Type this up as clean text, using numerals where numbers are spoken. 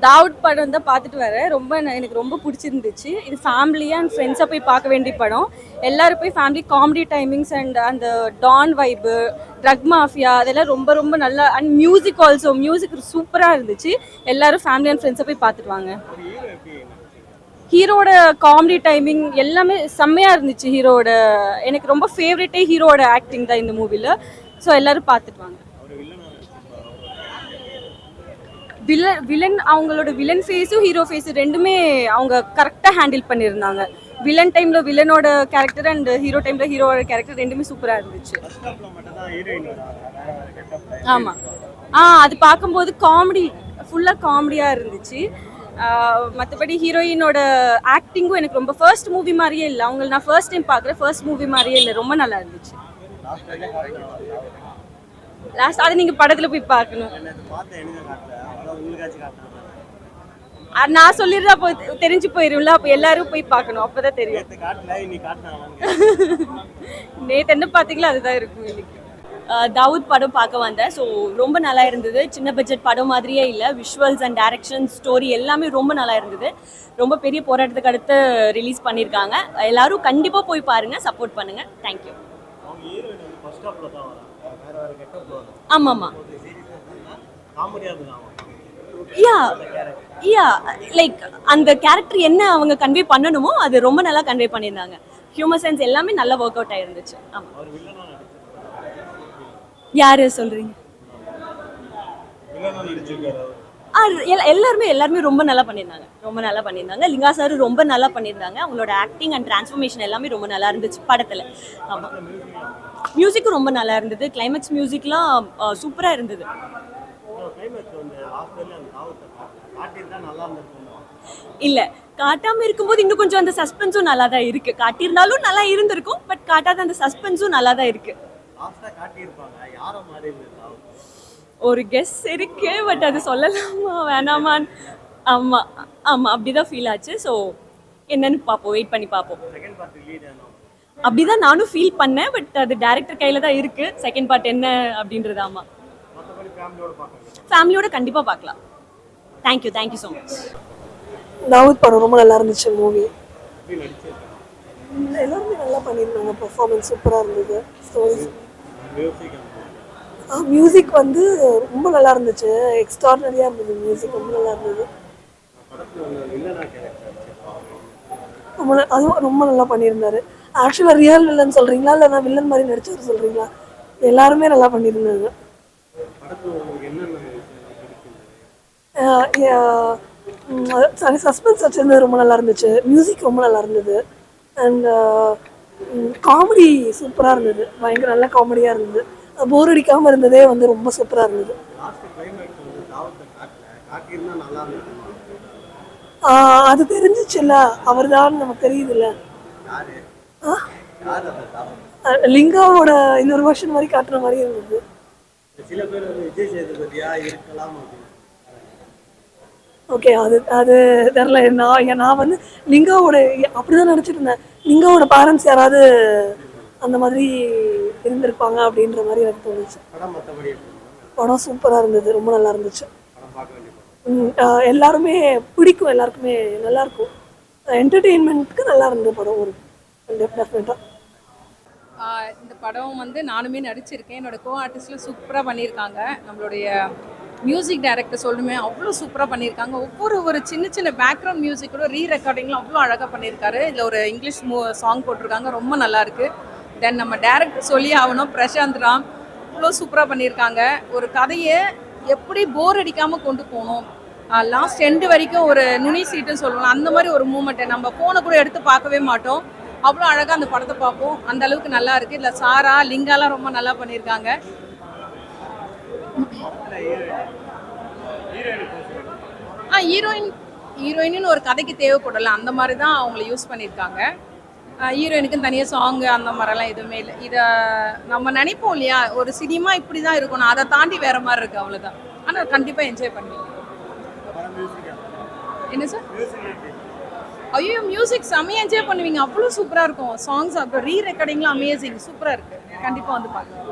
தாவூத் படம் தான் பார்த்துட்டு வரேன். எனக்கு ரொம்ப பிடிச்சிருந்துச்சு. இது ஃபேமிலியாக அண்ட் ஃப்ரெண்ட்ஸாக போய் பார்க்க வேண்டிய படம். எல்லோரும் போய் ஃபேமிலி காமெடி டைமிங்ஸ் அண்ட் அந்த டான் வைப்பு, ட்ரக் மாஃபியா அதெல்லாம் ரொம்ப ரொம்ப நல்லா அண்ட் மியூசிக் ஆல்சோ மியூசிக் சூப்பராக இருந்துச்சு. எல்லோரும் ஃபேமிலி அண்ட் ஃப்ரெண்ட்ஸாக போய் பார்த்துட்டு வாங்க. ஹீரோட காமெடி டைமிங் எல்லாமே செம்மையாக இருந்துச்சு. ஹீரோட எனக்கு ரொம்ப ஃபேவரட்டே ஹீரோட ஆக்டிங் தான் இந்த மூவியில். ஸோ எல்லோரும் பார்த்துட்டு வாங்க. வில்லன் அவங்களோட வில்லன் ஃபேஸும் ஹீரோ ஃபேஸும் ரெண்டுமே அவங்க கரெக்டாக ஹேண்டில் பண்ணியிருந்தாங்க. வில்லன் டைமில் வில்லனோட கேரக்டர் அண்ட் ஹீரோ டைமில் ஹீரோட கேரக்டர் ரெண்டுமே சூப்பராக இருந்துச்சு. ஆமாம். அது பார்க்கும்போது காமெடி ஃபுல்லாக காமெடியாக இருந்துச்சு. மற்றபடி ஹீரோயினோட ஆக்டிங்கும் எனக்கு ரொம்ப ஃபர்ஸ்ட் மூவி மாதிரியே இல்லை. அவங்களை நான் ஃபர்ஸ்ட் டைம் பார்க்குறேன். ஃபர்ஸ்ட் மூவி மாதிரியே இல்லை, ரொம்ப நல்லா இருந்துச்சு. லாஸ்ட் அதை நீங்கள் படத்தில் போய் பார்க்கணும். நான் சொல்லிடுறா தெரிஞ்சு போயிரும்ல, அப்போ எல்லாரும் போய் பார்க்கணும், அப்போதான் தெரியும். நேற்று என்ன பார்த்தீங்களா அதுதான் இருக்கும் இன்னைக்கு. தாவூத் படம் பார்க்க வந்தேன். ஸோ ரொம்ப நல்லா இருந்தது. சின்ன பட்ஜெட் படம் மாதிரியே இல்லை. விஷுவல்ஸ் அண்ட் டைரக்ஷன் ஸ்டோரி எல்லாமே ரொம்ப நல்லா இருந்தது. ரொம்ப பெரிய போராட்டத்துக்கு அடுத்து ரிலீஸ் பண்ணியிருக்காங்க. எல்லாரும் கண்டிப்பாக போய் பாருங்கள், சப்போர்ட் பண்ணுங்கள். தேங்க்யூ. ஆமாம். லைக் அந்த கேரக்டர் என்ன அவங்க கன்வே பண்ணணுமோ அது ரொம்ப நல்லா கன்வே பண்ணியிருந்தாங்க. ஹியூமர் சென்ஸ் எல்லாமே நல்லா ஒர்க் அவுட் ஆயிருந்துச்சு. ஆமாம். யாரு சொல்றீங்க? எல்லாருமே ரொம்ப நல்லா பண்ணியிருந்தாங்க. லிங்கா சார் ரொம்ப நல்லா பண்ணியிருந்தாங்க. அவங்களோட ஆக்டிங் அண்ட் டிரான்ஸ்ஃபர்மேஷன் எல்லாமே ரொம்ப நல்லா இருந்துச்சு படத்தில். ஆமாம். மியூசிக்கும் ரொம்ப நல்லா இருந்தது. கிளைமேக்ஸ் மியூசிக்லாம் சூப்பராக இருந்தது. இல்லை, காட்டாமல் இருக்கும்போது இன்னும் கொஞ்சம் அந்த சஸ்பென்ஸும் நல்லா தான் இருக்குது. காட்டியிருந்தாலும் நல்லா இருந்திருக்கும், பட் காட்டாத அந்த சஸ்பென்ஸும் நல்லா தான் இருக்குது. ஒரு கெஸ் இருக்கு, பட் அது சொல்லலாமா வேணாமான்னு. ஆமாம் அப்படிதான் ஃபீல் ஆச்சு. ஸோ என்னன்னு பார்ப்போம், வெயிட் பண்ணி பார்ப்போம். அப்படிதான் நானும் ஃபீல் பண்ணேன், பட் அது டைரக்டர் கையில் தான் இருக்குது செகண்ட் பார்ட் என்ன அப்படின்றது. ஆமாம், ஃபேமிலியோட கண்டிப்பாக பார்க்கலாம். Thank you so much. தாவூத் படம் ரொம்ப நல்லா இருந்துச்சு. மூவி எல்லாருமே நல்லா பண்ணியிருந்தாங்க. பர்ஃபார்மன்ஸ் சூப்பராக இருந்தது. ஸ்டோரிஸ் மியூசிக் வந்து ரொம்ப நல்லா இருந்துச்சு. எக்ஸ்ட்ராடனரியாக இருந்தது. மியூசிக் ரொம்ப நல்லா இருந்தது. அதுவும் ரொம்ப நல்லா பண்ணியிருந்தாரு. ஆக்சுவலாக ரியல் வில்லன் சொல்கிறீங்களா இல்லை நான் வில்லன் மாதிரி நடிச்சவர் சொல்கிறீங்களா? எல்லாருமே நல்லா பண்ணியிருந்தாங்க. சஸ்பென்ஸ் வச்சிருந்தது ரொம்ப நல்லா இருந்துச்சு. மியூசிக் ரொம்ப நல்லா இருந்தது. அண்ட் காமெடி சூப்பராக இருந்தது. பயங்கர நல்ல காமெடியாக இருந்தது. போர் அடிக்காமல் இருந்ததே வந்து ரொம்ப சூப்பராக இருந்தது. அது தெரிஞ்சிச்சுல்ல, அவர் தான் நமக்கு தெரியுதுல்ல. லிங்காவோட இன்னொரு வருஷன் மாதிரி காட்டுற மாதிரி இருந்தது. ஓகே, அது தெரில. நான் வந்து லிங்காவோட அப்படிதான் நினச்சிட்டு இருந்தேன். லிங்காவோட பேரண்ட்ஸ் யாராவது அந்த மாதிரி இருந்திருப்பாங்க அப்படின்ற மாதிரி எனக்கு தோணுச்சு. படம் சூப்பராக இருந்தது. ரொம்ப நல்லா இருந்துச்சு. எல்லாருமே பிடிக்கும். எல்லாருக்குமே நல்லாயிருக்கும். என்டர்டெயின்மெண்ட்டுக்கு நல்லா இருந்தது படம். ஒரு டெஃபினட்டாக இந்த படம் வந்து நானுமே நடிச்சிருக்கேன். என்னோட கோ ஆர்டிஸ்டில் சூப்பராக பண்ணியிருக்காங்க. நம்மளுடைய மியூசிக் டைரக்டர் சொல்லணுமே, அவ்வளோ சூப்பராக பண்ணியிருக்காங்க. ஒரு சின்ன பேக்ரவுண்ட் மியூசிக்கோட ரெக்கார்டிங்லாம் அவ்வளோ அழகாக பண்ணியிருக்காரு. இதில் ஒரு இங்கிலீஷ் சாங் போட்டிருக்காங்க, ரொம்ப நல்லாயிருக்கு. தென் நம்ம டேரக்டர் சொல்லி ஆகணும், பிரசாந்த் ராம் அவ்வளோ சூப்பராக பண்ணியிருக்காங்க. ஒரு கதையை எப்படி போர் அடிக்காமல் கொண்டு போகணும், லாஸ்ட் எண்டு வரைக்கும் ஒரு நுனி சீட்டுன்னு சொல்லுவோம், அந்த மாதிரி ஒரு மூமெண்ட்டை நம்ம ஃபோனை கூட எடுத்து பார்க்கவே மாட்டோம். அவ்வளோ அழகாக அந்த படத்தை பார்ப்போம். அந்த அளவுக்கு நல்லா இருக்குது. இதில் சாரா லிங்காலாம் ரொம்ப நல்லா பண்ணியிருக்காங்க. ஹீரோயின்னு ஒரு கதைக்கு தேவைப்படலை, அந்த மாதிரி தான் அவங்கள யூஸ் பண்ணியிருக்காங்க. ஹீரோயினுக்குன்னு தனியாக சாங்கு அந்த மாதிரிலாம் எதுவுமே இல்லை. இதை நம்ம நினைப்போம் இல்லையா, ஒரு சினிமா இப்படி தான் இருக்கணும், அதை தாண்டி வேறு மாதிரி இருக்குது, அவ்வளோதான். ஆனால் கண்டிப்பாக என்ஜாய் பண்ணுவீங்க. என்ன சார்? ஐயோ, மியூசிக் செம்மையாக என்ஜாய் பண்ணுவீங்க. அவ்வளோ சூப்பராக இருக்கும் சாங்ஸ். அப்புறம் ரெக்கார்டிங்லாம் அமேசிங், சூப்பராக இருக்குது. கண்டிப்பாக வந்து பார்க்கலாம்.